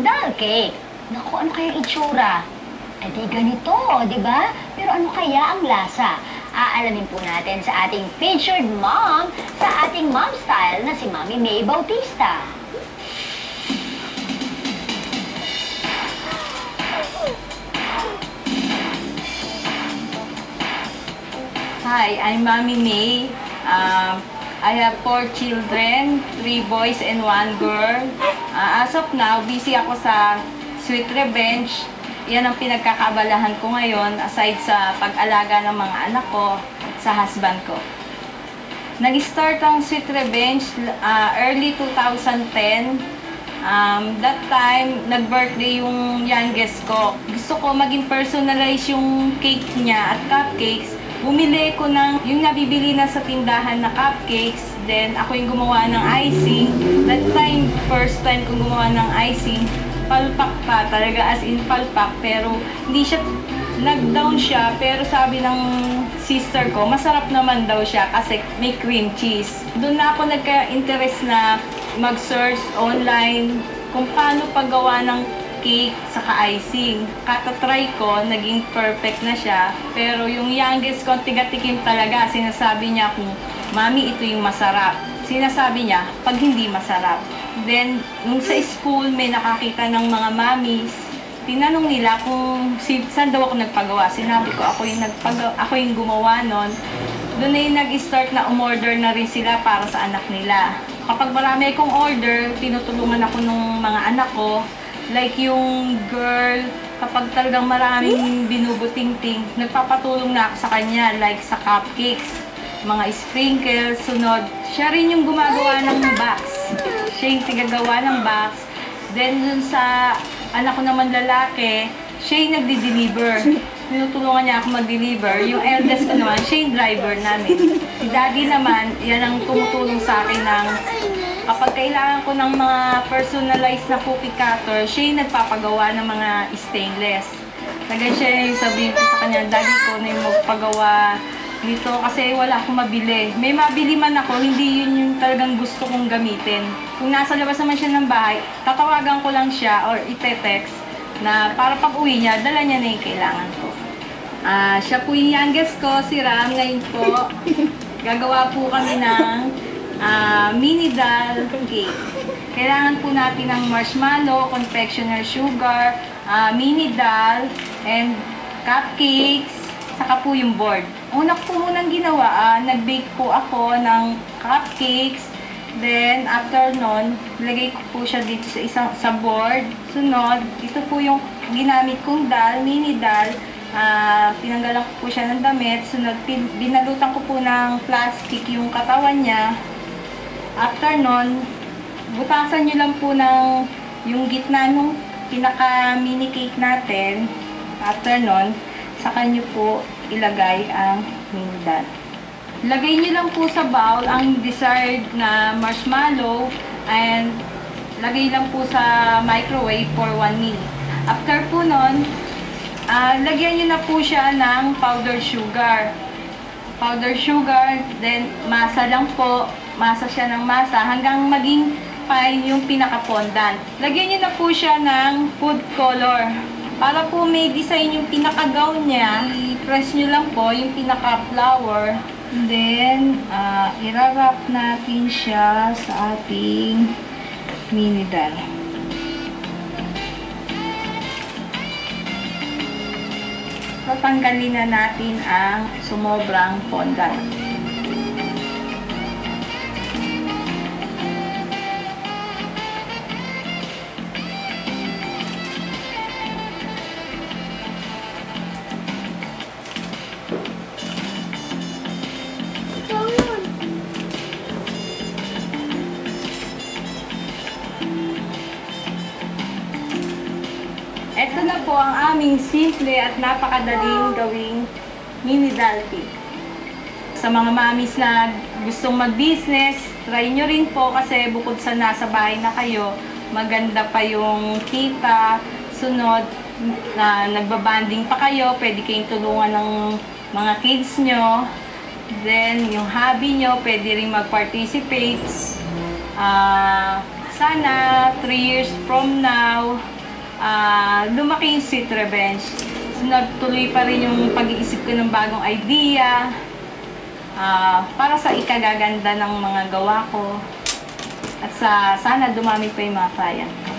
Kindle cake. Naku, ano kaya itsura? Eh di ganito, di ba? Pero ano kaya ang lasa? Aalamin po natin sa ating featured mom, sa ating mom style na si Mami May Bautista. Hi, I'm Mami May. I have 4 children, 3 boys and 1 girl. As of now, busy ako sa Sweet Revenge. Yan ang pinagkakaabalahan ko ngayon aside sa pag-alaga ng mga anak ko sa husband ko. Nag-start ang Sweet Revenge early 2010. That time, nag-birthday yung youngest ko. Gusto ko maging personalize yung cake niya at cupcakes. Bumili ko ng yung nabibili na sa tindahan na cupcakes. Then, ako yung gumawa ng icing. That time, first time kong gumawa ng icing. Palpak pa, talaga as in palpak. Pero, hindi siya, nag-down siya. Pero sabi ng sister ko, masarap naman daw siya kasi may cream cheese. Doon na ako nagka-interest na mag-search online kung paano paggawa ng cake saka icing. Katatry ko, naging perfect na siya. Pero yung youngest ko, tiga-tikim talaga. Sinasabi niya kung, Mami, ito yung masarap. Sinasabi niya, pag hindi masarap. Then, nung sa school, may nakakita ng mga mommies. Tinanong nila kung saan daw ako nagpagawa. Sinabi ko, ako yung gumawa nun. Doon na yung nag-start na umorder na rin sila para sa anak nila. Kapag marami akong order, tinutulungan ako ng mga anak ko. Like yung girl, kapag talagang maraming binubuting-ting, nagpapatulong na ako sa kanya, like sa cupcakes, mga sprinkles, sunod. Siya rin yung gumagawa ng box. Siya yung tigagawa ng box. Then dun sa anak ko naman lalaki, siya yung nagdi-deliver. Tinutulungan niya ako mag-deliver. Yung eldest ko naman, siya yung driver namin. Si daddy naman, yan ang tumutulong sa akin ng kapag kailangan ko ng mga personalized na cookie cutter, siya yung nagpapagawa ng mga stainless. Lagay siya yung sabihin ko sa kanya, daddy ko na yung magpagawa dito kasi wala akong mabili. May mabili man ako, hindi yun yung talagang gusto kong gamitin. Kung nasa labas naman siya ng bahay, tatawagan ko lang siya or ite-text na para pag uwi niya, dala niya na yung kailangan ko. Siya po yung youngest ko, si Ram. Ngayon po, gagawa po kami ng mini doll cake. Kailangan po natin ng marshmallow, confectioner sugar, mini doll, and cupcakes, saka po yung board. Una po munang ginawa, nag-bake po ako ng cupcakes. Then, after nun, lagay ko po siya dito sa board. Sunod, ito po yung ginamit kong doll, mini doll. Tinanggalan ko po siya ng damit. Sunod, binalutan ko po ng plastic yung katawan niya. After nun, butasan nyo lang po ng yung gitna nung pinaka-mini cake natin. After nun, saka nyo po ilagay ang mini doll. Lagay nyo lang po sa bowl ang desired na marshmallow and lagay lang po sa microwave for 1 minute. After po nun, lagyan nyo na po siya ng powdered sugar. Powdered sugar, then masa lang po. Masa siya ng masa hanggang maging fine yung pinaka-fondant. Lagyan nyo na po siya ng food color. Para po may design yung pinaka-gown niya, i-press nyo lang po yung pinaka-flower. Then, i-wrap natin siya sa ating mini doll. Tatanggalin na natin ang sumobrang fondant. Ito na po ang aming simple at napakadaling gawing mini doll cake. Sa mga mamis na gustong mag-business, try nyo rin po kasi bukod sa nasa bahay na kayo, maganda pa yung kita. Sunod, na nagbabanding pa kayo, pwede kayong tulungan ng mga kids nyo. Then, yung hobby nyo, pwede rin mag-participate. Sana, 3 years from now, lumaki yung Sweet Revenge. So, nagtuloy pa rin yung pag-iisip ko ng bagong idea para sa ikagaganda ng mga gawa ko at sana dumami pa yung mga client ko.